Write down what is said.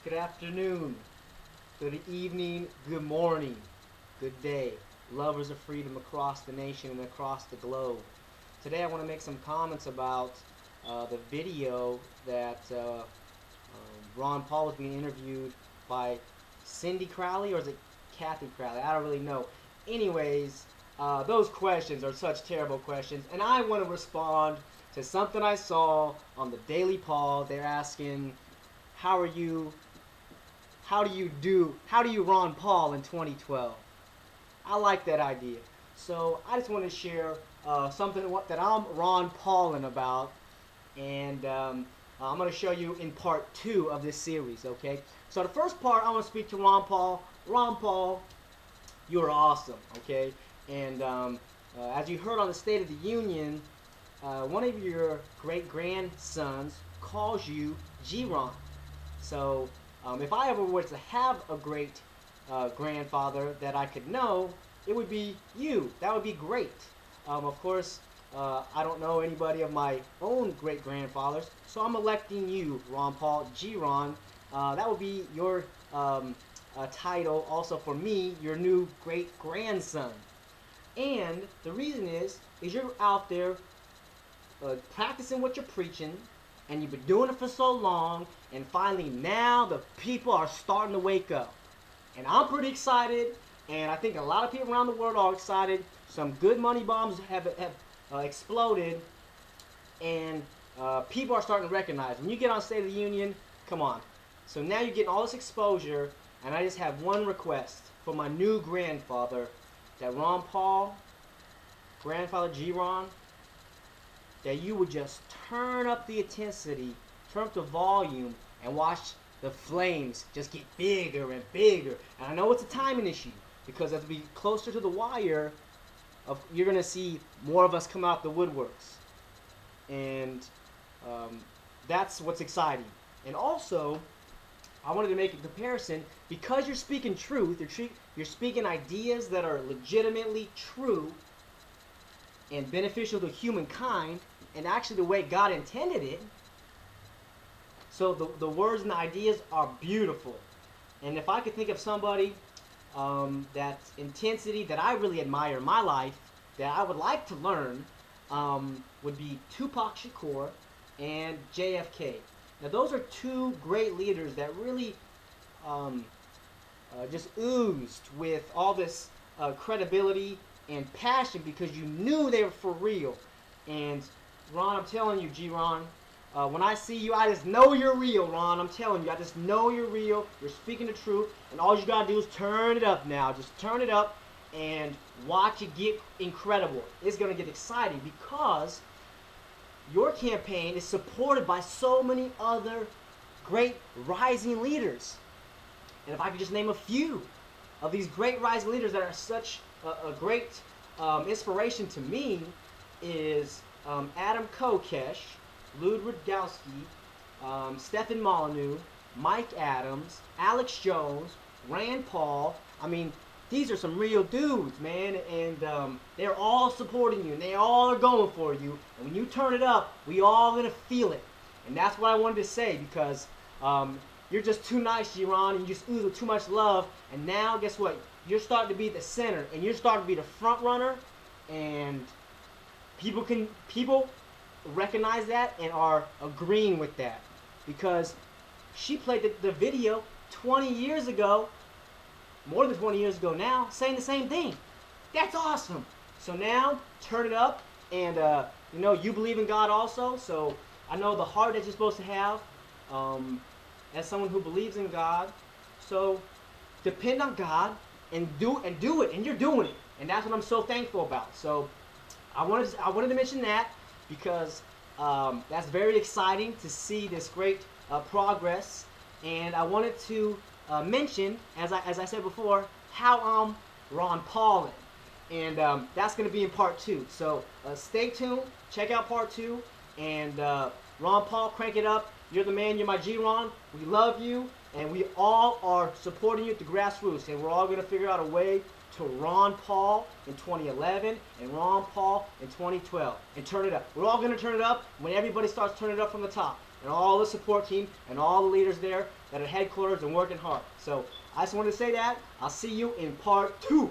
Good afternoon, good evening, good morning, good day, lovers of freedom across the nation and across the globe. Today I want to make some comments about the video that Ron Paul was being interviewed by Cindy Crowley, or is it Kathy Crowley? I don't really know. Anyways, those questions are such terrible questions, and I want to respond to something I saw on the Daily Paul. They're asking, how are you? How do you Ron Paul in 2012? I like that idea. So I just want to share something that I'm Ron Paulin about, and I'm going to show you in part 2 of this series, okay? So the first part, I want to speak to Ron Paul. Ron Paul, you're awesome, okay? And as you heard on the State of the Union, one of your great-grandsons calls you G-Ron. So if I ever were to have a great grandfather that I could know, it would be you. That would be great. Of course, I don't know anybody of my own great-grandfathers, so I'm electing you, Ron Paul, G-Ron. That would be your title also for me, your new great-grandson. And the reason is you're out there practicing what you're preaching, and you've been doing it for so long, and finally now the people are starting to wake up. And I'm pretty excited, and I think a lot of people around the world are excited. Some good money bombs have exploded, and people are starting to recognize. When you get on State of the Union, come on. So now you're getting all this exposure, and I just have one request for my new grandfather, that Ron Paul, grandfather G-Ron, that you would just turn up the intensity, turn up the volume, and watch the flames just get bigger and bigger. And I know it's a timing issue, because as we get closer to the wire, you're going to see more of us come out the woodworks. And that's what's exciting. And also, I wanted to make a comparison, because you're speaking truth, you're speaking ideas that are legitimately true and beneficial to humankind, and actually the way God intended it. So the words and the ideas are beautiful. And if I could think of somebody that's intensity that I really admire in my life, that I would like to learn, would be Tupac Shakur and JFK. Now those are two great leaders that really just oozed with all this credibility and passion, because you knew they were for real. And Ron, I'm telling you, G-Ron, when I see you, I just know you're real, Ron. I'm telling you, I just know you're real. You're speaking the truth, and all you gotta do is turn it up now. Just turn it up and watch it get incredible. It's gonna get exciting, because your campaign is supported by so many other great rising leaders. And if I could just name a few of these great rising leaders that are such a great inspiration to me, is Adam Kokesh, Lud Rudkowski, Stefan Molyneux, Mike Adams, Alex Jones, Rand Paul. I mean, these are some real dudes, man, and they're all supporting you, and they all are going for you. And when you turn it up, we all gonna feel it. And that's what I wanted to say, because you're just too nice, G-Ron, and you just ooze with too much love. And now, guess what? You're starting to be the center, and you're starting to be the front runner, and people recognize that and are agreeing with that, because she played the video 20 years ago, more than 20 years ago now, saying the same thing. That's awesome. So now, turn it up, and you know, you believe in God also, so I know the heart that you're supposed to have as someone who believes in God. So depend on God and do it, and you're doing it, and that's what I'm so thankful about. So I wanted to mention that, because that's very exciting to see this great progress. And I wanted to mention, as I said before, how I'm Ron Paulin, and that's going to be in part 2. So stay tuned, check out part 2, and Ron Paul, crank it up. You're the man. You're my G-Ron. We love you, and we all are supporting you at the grassroots, and we're all going to figure out a way to Ron Paul in 2011 and Ron Paul in 2012, and turn it up. We're all going to turn it up when everybody starts turning it up from the top. and all the support team and all the leaders there that are headquarters and working hard. So I just wanted to say that. I'll see you in part 2.